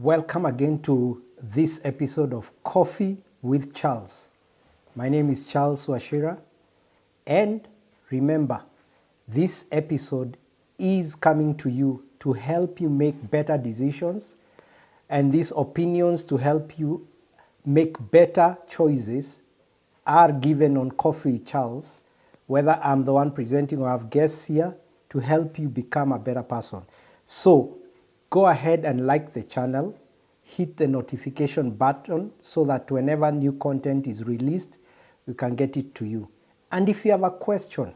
Welcome again to this episode of Coffee with Charles. My name is Charles Washira, and remember, this episode is coming to you to help you make better decisions, and these opinions to help you make better choices are given on Coffee with Charles, whether I'm the one presenting or I have guests here to help you become a better person. So go ahead and like the channel, hit the notification button so that whenever new content is released, we can get it to you. And if you have a question,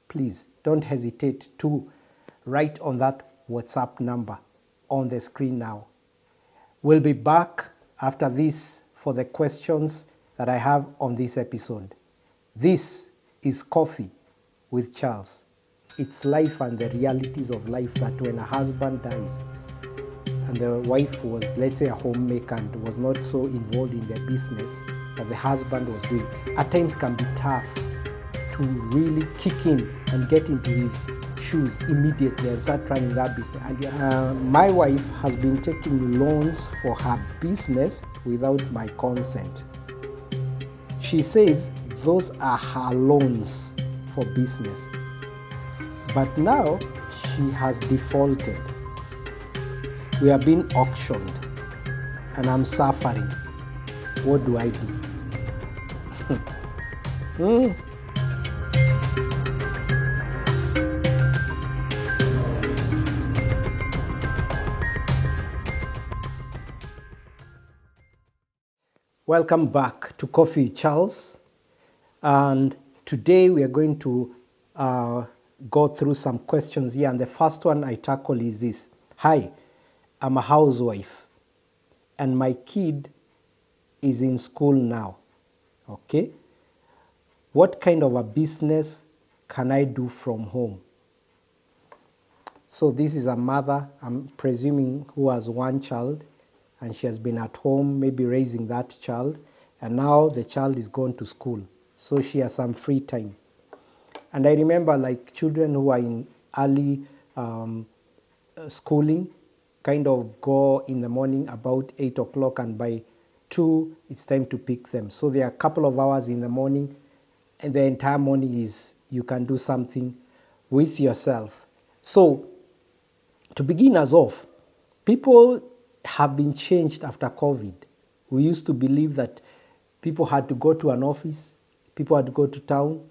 please don't hesitate to write on that WhatsApp number on the screen now. We'll be back after this for the questions that I have on this episode. This is Coffee with Charles. It's life and the realities of life, that when a husband dies and the wife was, let's say, a homemaker and was not so involved in the business that the husband was doing, at times can be tough to really kick in and get into his shoes immediately and start running that business. And my wife has been taking loans for her business without my consent. She says those are her loans for business. But now she has defaulted. We are being auctioned and I'm suffering. What do I do? Welcome back to Coffee with Charles, and today we are going to go through some questions here, and the first one I tackle is this. Hi, I'm a housewife and my kid is in school now. Okay, what kind of a business can I do from home? So this is a mother, I'm presuming, who has one child, and she has been at home maybe raising that child, and now the child is gone to school, so she has some free time. And I remember, like, children who are in early schooling kind of go in the morning about 8 o'clock, and by 2 it's time to pick them. So there are a couple of hours in the morning, and the entire morning is you can do something with yourself. So to begin us off, people have been changed after COVID. We used to believe that people had to go to an office, people had to go to town,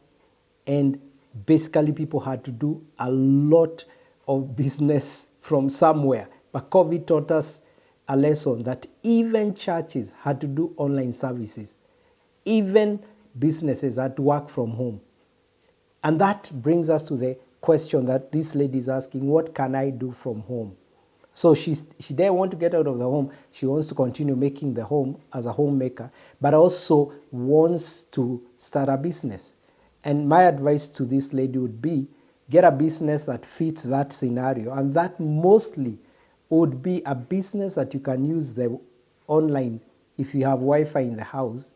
and basically people had to do a lot of business from somewhere. But COVID taught us a lesson that even churches had to do online services. Even businesses had to work from home. And that brings us to the question that this lady is asking: what can I do from home? So she didn't want to get out of the home. She wants to continue making the home as a homemaker, but also wants to start a business. And my advice to this lady would be, get a business that fits that scenario. And that mostly would be a business that you can use the online if you have Wi-Fi in the house,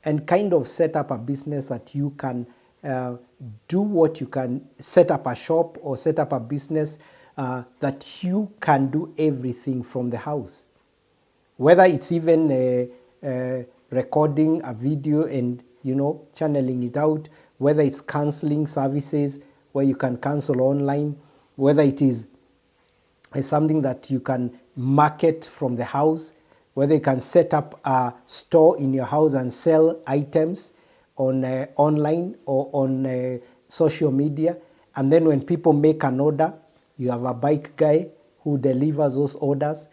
and kind of set up a business that you can do what you can set up a shop or set up a business that you can do everything from the house. Whether it's even recording a video and, channeling it out, whether it's counseling services where you can counsel online, whether it is something that you can market from the house, whether you can set up a store in your house and sell items on online or on social media. And then when people make an order, you have a bike guy who delivers those orders.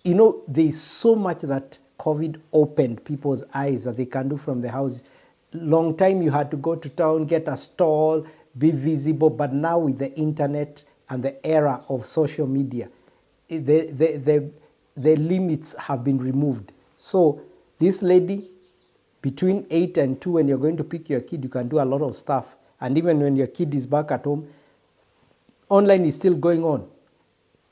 There's so much that COVID opened people's eyes that they can do from the house. Long time you had to go to town, get a stall, be visible, but now with the internet and the era of social media, the limits have been removed. So this lady, between 8 and 2, when you're going to pick your kid, you can do a lot of stuff. And even when your kid is back at home, online is still going on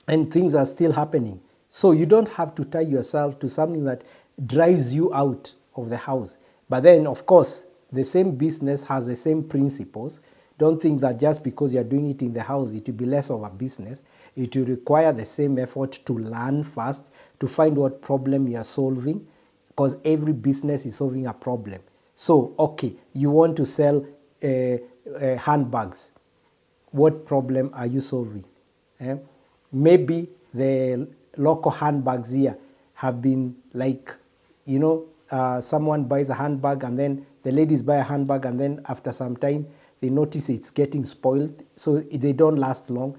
and things are still happening. So you don't have to tie yourself to something that drives you out of the house. But then, of course, the same business has the same principles. Don't think that just because you're doing it in the house, it will be less of a business. It will require the same effort to learn first, to find what problem you are solving, because every business is solving a problem. So, okay, you want to sell handbags. What problem are you solving? Maybe the local handbags here have been like, someone buys a handbag and then the ladies buy a handbag and then after some time they notice it's getting spoiled, so they don't last long.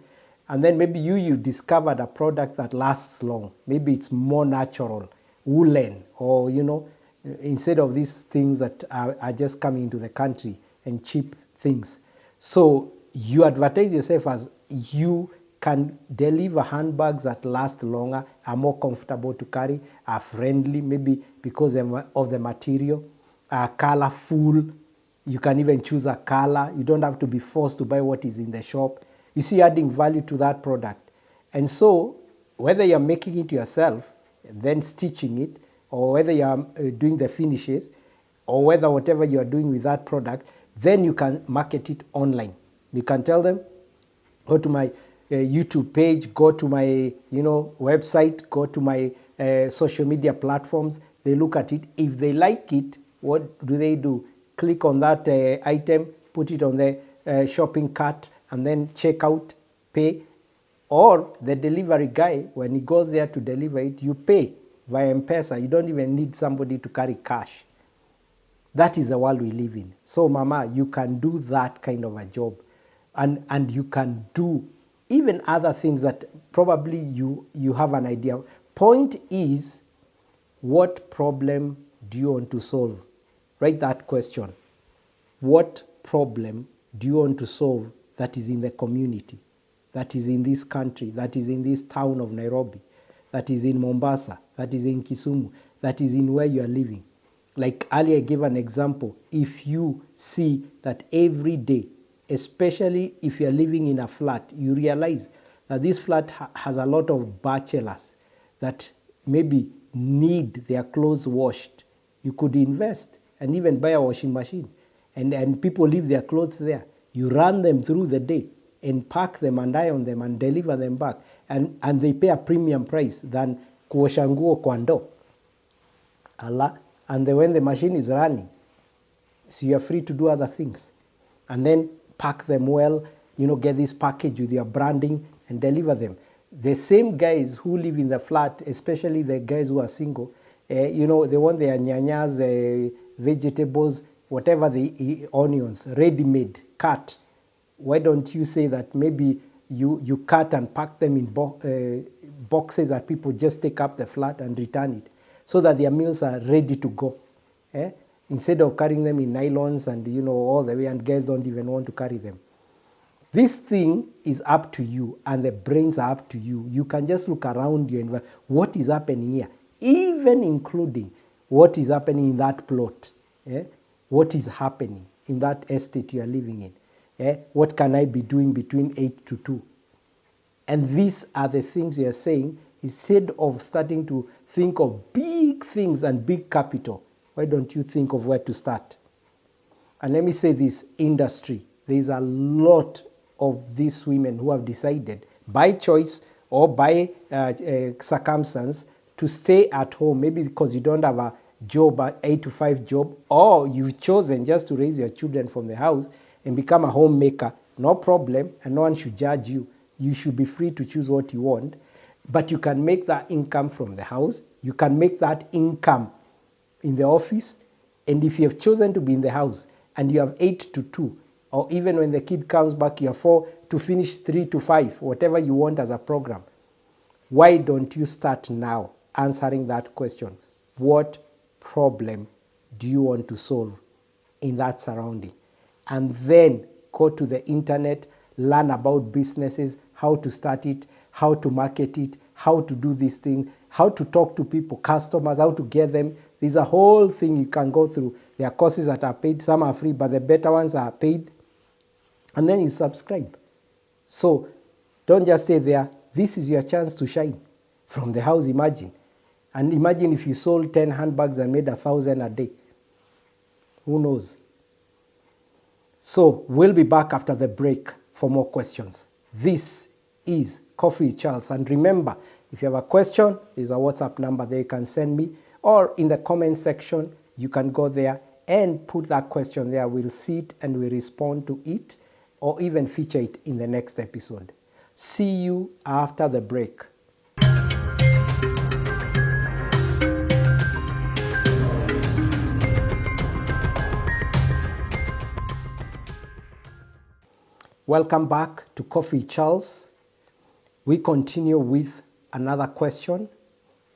And then maybe you've discovered a product that lasts long. Maybe it's more natural, woolen, or instead of these things that are just coming into the country and cheap things. So you advertise yourself as you can deliver handbags that last longer, are more comfortable to carry, are friendly, maybe because of the material, are colorful. You can even choose a color. You don't have to be forced to buy what is in the shop. You see, adding value to that product. And so whether you're making it yourself, then stitching it, or whether you're doing the finishes, or whether whatever you're doing with that product, then you can market it online. You can tell them, go to my YouTube page, go to my website, go to my social media platforms. They look at it. If they like it, what do? Click on that item, put it on the shopping cart, and then check out, pay. Or the delivery guy, when he goes there to deliver it, you pay via M-Pesa. You don't even need somebody to carry cash. That is the world we live in. So, Mama, you can do that kind of a job. And you can do even other things that probably you have an idea. Point is, what problem do you want to solve? Write that question. What problem do you want to solve that is in the community, that is in this country, that is in this town of Nairobi, that is in Mombasa, that is in Kisumu, that is in where you are living? Like earlier I gave an example. If you see that every day, especially if you're living in a flat, you realize that this flat has a lot of bachelors that maybe need their clothes washed, you could invest and even buy a washing machine. And people leave their clothes there. You run them through the day and pack them and iron them and deliver them back. And they pay a premium price than kuosha nguo kwa ndoo. And then when the machine is running, so you're free to do other things. And then pack them well, get this package with your branding and deliver them. The same guys who live in the flat, especially the guys who are single, they want their nyanyas, vegetables, whatever the onions, ready-made, cut. Why don't you say that maybe you cut and pack them in boxes that people just take up the flat and return it, so that their meals are ready to go. Instead of carrying them in nylons and all the way, and guys don't even want to carry them. This thing is up to you, and the brains are up to you. You can just look around you and what is happening here, even including what is happening in that plot. What is happening in that estate you are living in. What can I be doing between 8 to 2? And these are the things we are saying. Instead of starting to think of big things and big capital, why don't you think of where to start? And let me say this, industry. There is a lot of these women who have decided by choice or by circumstance to stay at home, maybe because you don't have a job, an 8 to 5 job, or you've chosen just to raise your children from the house and become a homemaker. No problem, and no one should judge you. You should be free to choose what you want, but you can make that income from the house. You can make that income in the office, and if you have chosen to be in the house and you have 8 to 2, or even when the kid comes back, you have 4 to finish 3 to 5, whatever you want as a program. Why don't you start now answering that question? What problem do you want to solve in that surrounding? And then go to the internet, learn about businesses, how to start it, how to market it, how to do this thing, how to talk to people, customers, how to get them. There's a whole thing you can go through. There are courses that are paid, some are free, but the better ones are paid. And then you subscribe. So don't just stay there. This is your chance to shine. From the house, imagine. And imagine if you sold 10 handbags and made 1,000 a day. Who knows? So we'll be back after the break for more questions. This is Coffee with Charles. And remember, If you have a question, there's a WhatsApp number there you can send me, or in the comment section, you can go there and put that question there. We'll see it and we'll respond to it, or even feature it in the next episode. See you after the break. Welcome back to Coffee Charles. We continue with another question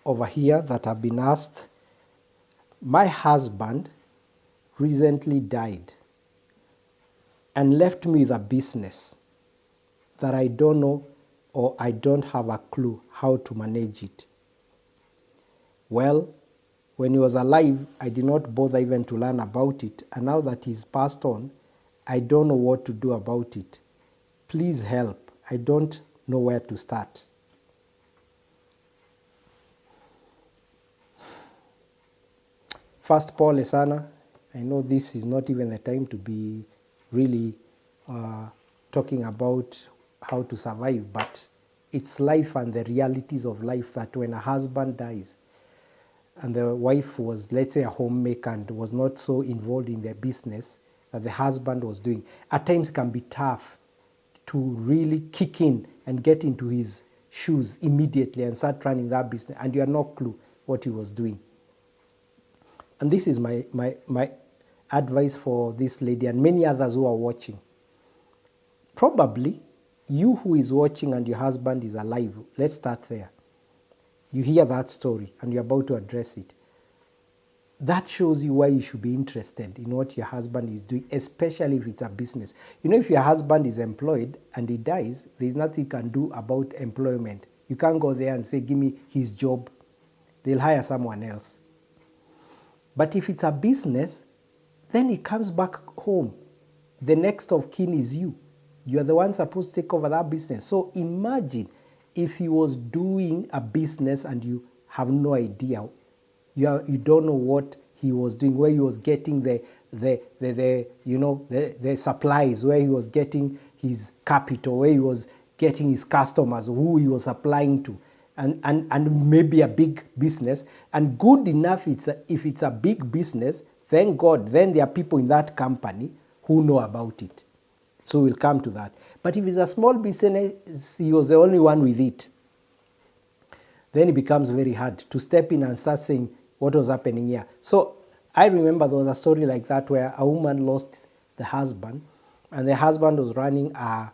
over here that I've been asked. My husband recently died and left me with a business that I don't know, or I don't have a clue how to manage it. Well, when he was alive, I did not bother even to learn about it, and now that he's passed on, I don't know what to do about it. Please help. I don't know where to start. First, pole sana. I know this is not even the time to be really talking about how to survive, but it's life and the realities of life, that when a husband dies and the wife was, let's say, a homemaker and was not so involved in the business that the husband was doing, at times can be tough to really kick in and get into his shoes immediately and start running that business, and you have no clue what he was doing. And this is my advice for this lady and many others who are watching. Probably you who is watching and your husband is alive, let's start there. You hear that story and you're about to address it. That shows you why you should be interested in what your husband is doing, especially if it's a business. You know, if your husband is employed and he dies, there's nothing you can do about employment. You can't go there and say, give me his job. They'll hire someone else. But if it's a business, then he comes back home. The next of kin is you. You are the one supposed to take over that business. So imagine if he was doing a business and you have no idea. You don't know what he was doing, where he was getting the supplies, where he was getting his capital, where he was getting his customers, who he was supplying to, and maybe a big business. And good enough, if it's a big business, thank God, then there are people in that company who know about it. So we'll come to that. But if it's a small business, he was the only one with it, then it becomes very hard to step in and start saying what was happening here. So I remember there was a story like that where a woman lost the husband, and the husband was running a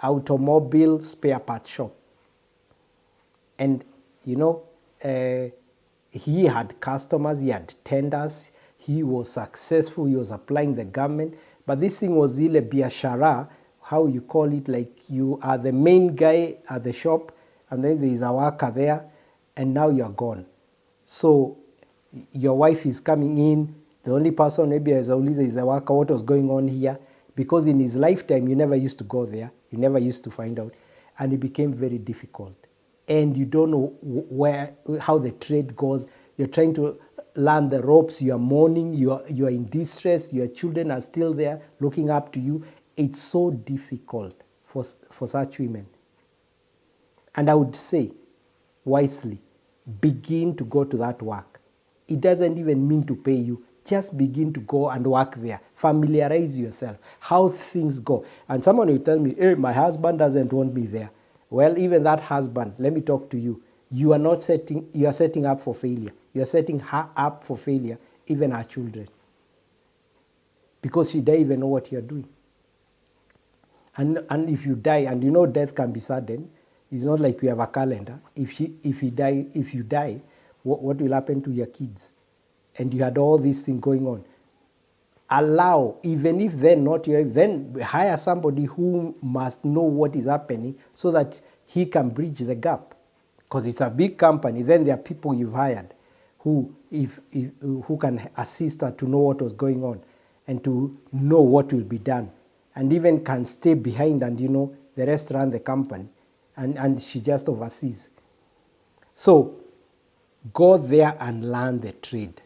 automobile spare part shop. And, he had customers, he had tenders, he was successful, he was applying the government. But this thing was ile biashara, how you call it, like you are the main guy at the shop, and then there is a worker there, and now you're gone. So your wife is coming in, the only person maybe as Auliza is the worker, what was going on here? Because in his lifetime, you never used to go there, you never used to find out, and it became very difficult. And you don't know how the trade goes. You're trying to learn the ropes, you are mourning, you are in distress, your children are still there looking up to you. It's so difficult for such women. And I would say, wisely, begin to go to that work. It doesn't even mean to pay you. Just begin to go and work there. Familiarize yourself, how things go. And someone will tell me, hey, my husband doesn't want me there. Well, even that husband, let me talk to you. You are setting up for failure. You are setting her up for failure, even her children. Because she doesn't even know what you are doing. And if you die, and death can be sudden, it's not like you have a calendar. If you die, what will happen to your kids? And you had all these things going on. Allow, even if they're not your, then hire somebody who must know what is happening so that he can bridge the gap. Because it's a big company, then there are people you've hired who can assist her to know what was going on and to know what will be done. And even can stay behind and, the rest run the company. And she just oversees. So go there and learn the trade.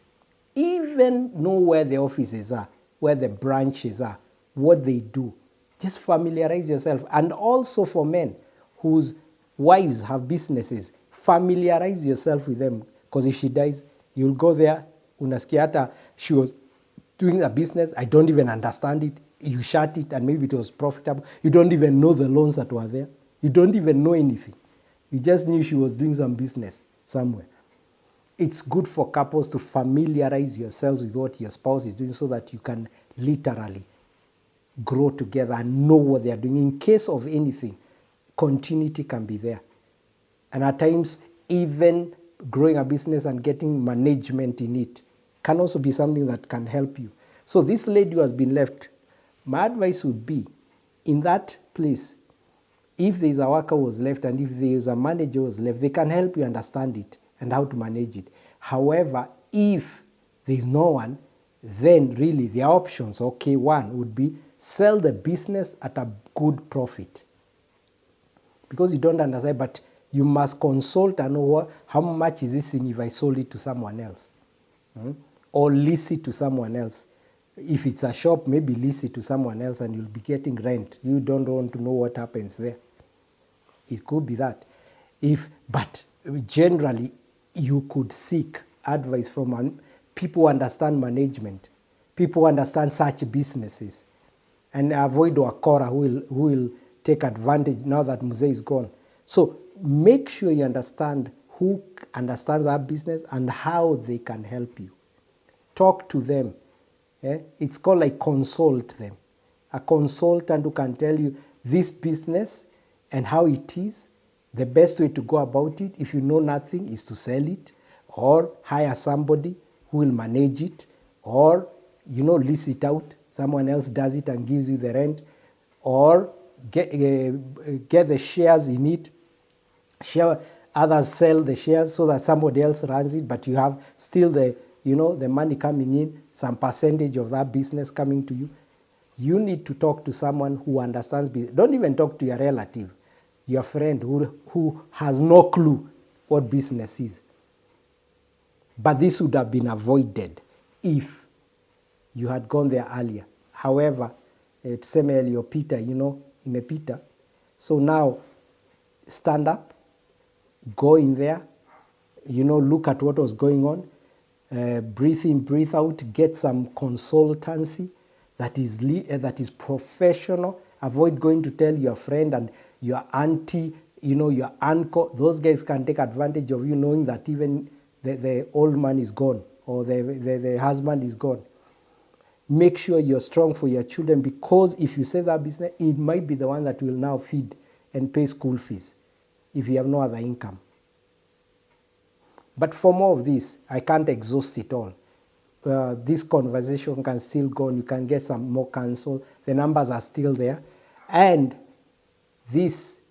Even know where the offices are, where the branches are, what they do. Just familiarize yourself. And also for men whose Wives have businesses. Familiarize yourself with them, because if she dies, you'll go there, unasikia hata she was doing a business, I don't even understand it. You shut it and maybe it was profitable. You don't even know the loans that were there. You don't even know anything. You just knew she was doing some business somewhere. It's good for couples to familiarize yourselves with what your spouse is doing so that you can literally grow together and know what they are doing. In case of anything, continuity can be there. And at times, even growing a business and getting management in it can also be something that can help you. So this lady who has been left, my advice would be, in that place, if there is a worker who was left and if there is a manager who was left, they can help you understand it and how to manage it. However, if there is no one, then really the options, okay, one would be sell the business at a good profit. Because you don't understand, but you must consult and know how much is this thing if I sold it to someone else. Or lease it to someone else. If it's a shop, maybe lease it to someone else and you'll be getting rent. You don't want to know what happens there. It could be that. But generally, you could seek advice from people who understand management, people who understand such businesses, and avoid wakora who will take advantage now that Mzee is gone. So make sure you understand who understands that business and how they can help you. Talk to them. It's called like consult them. A consultant who can tell you this business and how it is, the best way to go about it, if you know nothing, is to sell it or hire somebody who will manage it, or lease it out. Someone else does it and gives you the rent, or get the shares in it. Others sell the shares so that somebody else runs it, but you have still the money coming in, some percentage of that business coming to you. You need to talk to someone who understands business. Don't even talk to your relative, your friend who has no clue what business is. But this would have been avoided if you had gone there earlier. However, tuseme iliyopita, imepita. So now, stand up, go in there, look at what was going on, breathe in, breathe out, get some consultancy that is professional. Avoid going to tell your friend and your auntie, your uncle. Those guys can take advantage of you knowing that even the old man is gone or the husband is gone. Make sure you're strong for your children, because if you save that business, it might be the one that will now feed and pay school fees if you have no other income. But for more of this, I can't exhaust it all. This conversation can still go on. You can get some more counsel. The numbers are still there. And this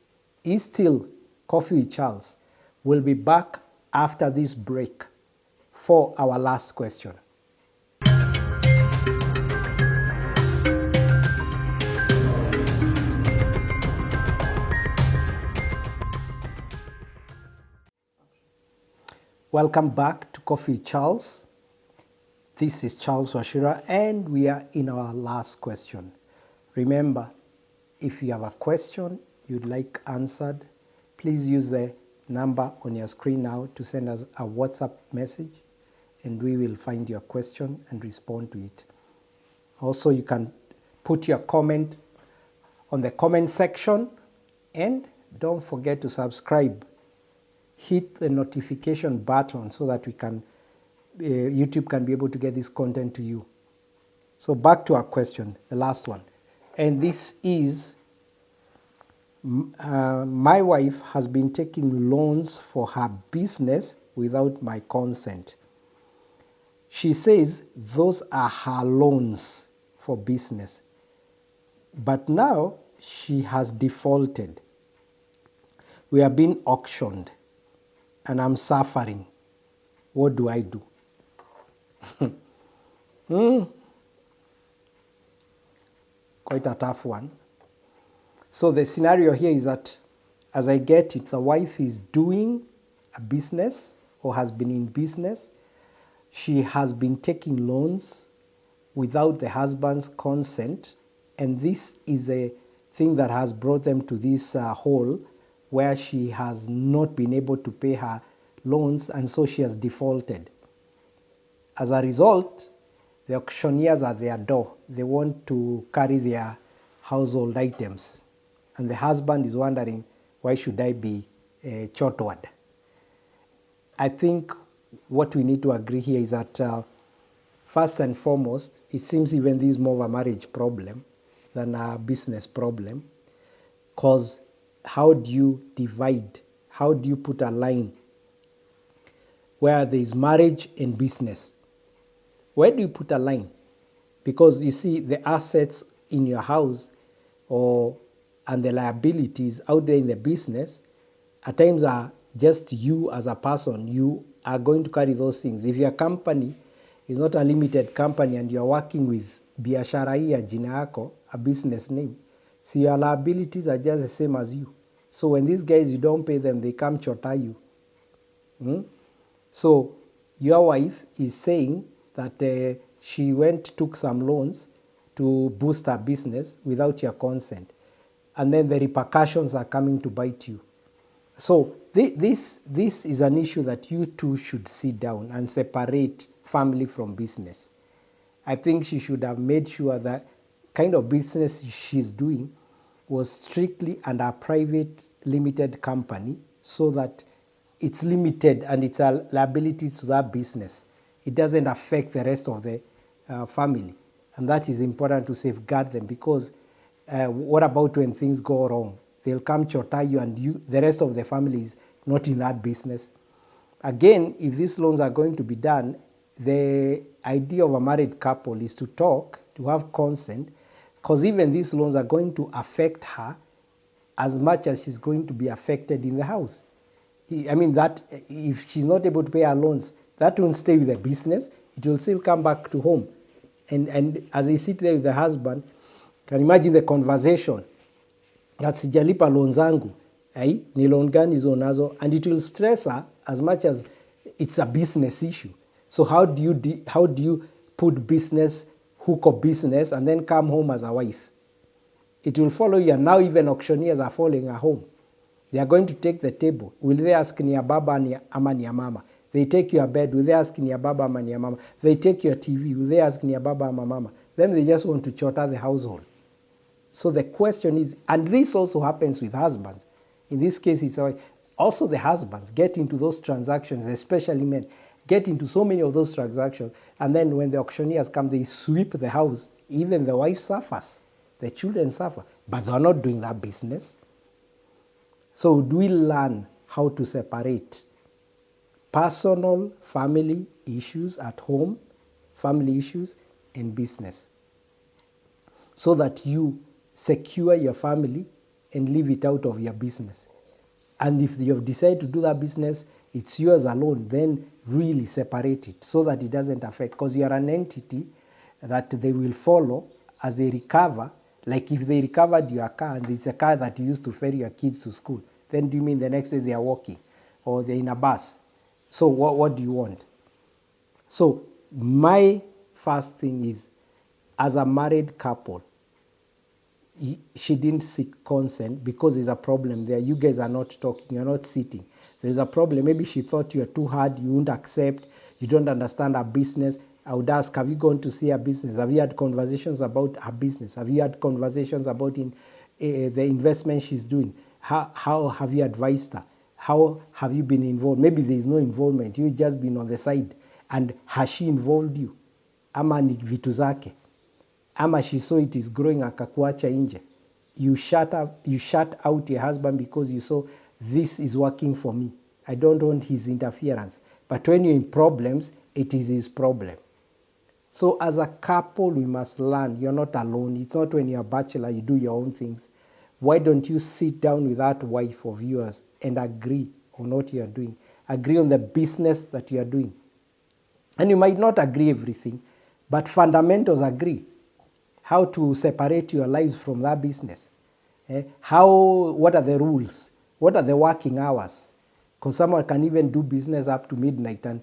is still Coffee with Charles. We'll be back after this break for our last question. Welcome back to Coffee with Charles. This is Charles Washira, and we are in our last question. Remember, if you have a question you'd like answered, please use the number on your screen now to send us a WhatsApp message, and we will find your question and respond to it. Also, you can put your comment on the comment section, and don't forget to subscribe. Hit the notification button so that YouTube can be able to get this content to you. So back to our question, the last one. And this is, my wife has been taking loans for her business without my consent. She says those are her loans for business. But now she has defaulted. We are being auctioned, and I'm suffering. What do I do? Quite a tough one. So the scenario here is that, as I get it, the wife is doing a business or has been in business. She has been taking loans without the husband's consent, and this is a thing that has brought them to this hole where she has not been able to pay her loans, and so she has defaulted. As a result, the auctioneers are at their door. They want to carry their household items. And the husband is wondering, why should I be chotwad? I think what we need to agree here is that first and foremost, it seems even this is more of a marriage problem than a business problem. Because how do you divide? How do you put a line where there is marriage and business? Where do you put a line? Because you see, the assets in your house and the liabilities out there in the business at times are just you as a person. You are going to carry those things. If your company is not a limited company and you're working with biashara hii ya jina yako, a business name, so your liabilities are just the same as you. So when these guys, you don't pay them, they come chota you. So your wife is saying that she took some loans to boost her business without your consent. And then the repercussions are coming to bite you. So this is an issue that you two should sit down and separate family from business. I think she should have made sure that kind of business she's doing was strictly under a private limited company, so that it's limited and its liabilities to that business. It doesn't affect the rest of the family. And that is important to safeguard them, because what about when things go wrong? They'll come chota you, and the rest of the family is not in that business. Again, if these loans are going to be done, the idea of a married couple is to talk, to have consent, because even these loans are going to affect her as much as she's going to be affected in the house. I mean, that if she's not able to pay her loans, that won't stay with the business. It will still come back to home. And as they sit there with the husband, can imagine the conversation. That sijalipa loan zangu, ni loan gani hizo nazo, and it will stress her as much as it's a business issue. So how do you put business, hook up business, and then come home as a wife? It will follow you, and now even auctioneers are following her home. They are going to take the table. Will they ask ni ya baba ama ni ya mama? They take your bed. Will they ask ni ya baba ama ni ya mama? They take your TV. Will they ask ni ya baba ama mama? Then they just want to chota the household. So the question is, and this also happens with husbands. In this case, it's also the husbands get into those transactions, especially men, get into so many of those transactions. And then when the auctioneers come, they sweep the house. Even the wife suffers. The children suffer. But they're not doing that business. So do we learn how to separate personal family issues at home, family issues, and business, so that you secure your family and leave it out of your business? And if you have decided to do that business, it's yours alone, then really separate it so that it doesn't affect, because you are an entity that they will follow as they recover. Like if they recovered your car and it's a car that you used to ferry your kids to school, then do you mean the next day they are walking or they're in a bus? So what do you want? So my first thing is, as a married couple, she didn't seek consent because there's a problem there. You guys are not talking, you're not sitting. There's a problem. Maybe she thought you're too hard, you won't accept, you don't understand her business. I would ask, have you gone to see her business? Have you had conversations about her business? Have you had conversations about the investment she's doing? How have you advised her? How have you been involved? Maybe there's no involvement. You've just been on the side. And has she involved you? Ama ni vitu zake? Ama she saw it is growing akakuacha nje. You shut out your husband because you saw this is working for me. I don't want his interference. But when you're in problems, it is his problem. So as a couple, we must learn. You're not alone. It's not when you're a bachelor, you do your own things. Why don't you sit down with that wife of yours and agree on what you are doing? Agree on the business that you are doing. And you might not agree everything, but fundamentals agree. How to separate your lives from that business. What are the rules? What are the working hours? Because someone can even do business up to midnight and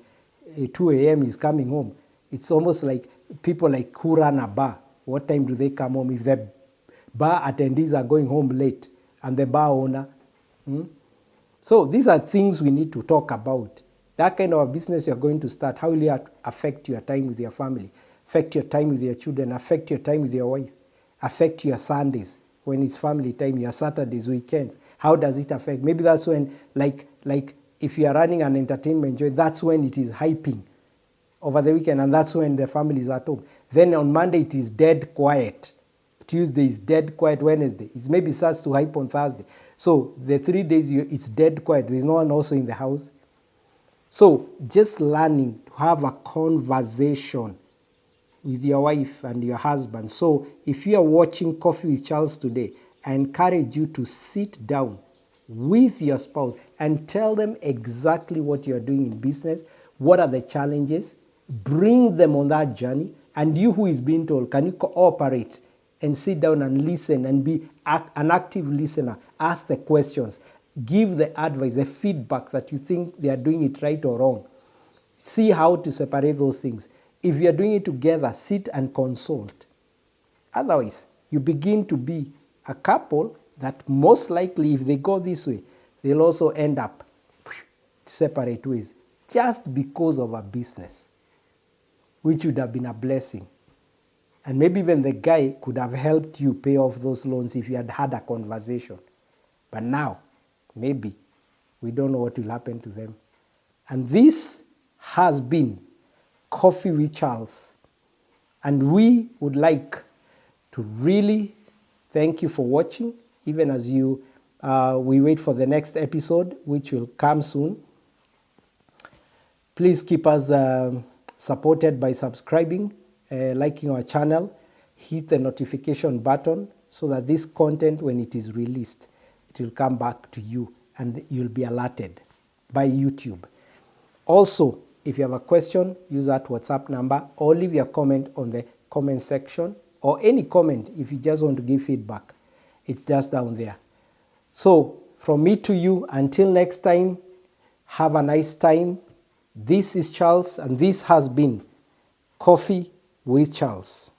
2 a.m. is coming home. It's almost like people like who run a bar. What time do they come home? If the bar attendees are going home late and the bar owner So these are things we need to talk about. That kind of a business you're going to start, how will it affect your time with your family, affect your time with your children, affect your time with your wife, affect your Sundays when it's family time, your Saturdays, weekends? How does it affect? Maybe that's when, like if you are running an entertainment joint, that's when it is hyping over the weekend, and that's when the family is at home. Then on Monday it is dead quiet. Tuesday is dead quiet. Wednesday it maybe starts to hype on Thursday. So the 3 days it's dead quiet. There's no one also in the house. So just learning to have a conversation with your wife and your husband. So if you are watching Coffee with Charles today, I encourage you to sit down with your spouse and tell them exactly what you're doing in business, what are the challenges, bring them on that journey, and you who is being told, can you cooperate and sit down and listen and be an active listener, ask the questions, give the advice, the feedback that you think they are doing it right or wrong. See how to separate those things. If you are doing it together, sit and consult. Otherwise, you begin to be a couple that most likely, if they go this way, they'll also end up separate ways just because of a business, which would have been a blessing. And maybe even the guy could have helped you pay off those loans if you had had a conversation. But now, maybe, we don't know what will happen to them. And this has been Coffee with Charles. And we would like to really thank you for watching, even as we wait for the next episode, which will come soon. Please keep us supported by subscribing, liking our channel, hit the notification button so that this content, when it is released, it will come back to you and you'll be alerted by YouTube. Also, if you have a question, use that WhatsApp number or leave your comment on the comment section, or any comment if you just want to give feedback. It's just down there. So from me to you, until next time, have a nice time. This is Charles, and this has been Coffee with Charles.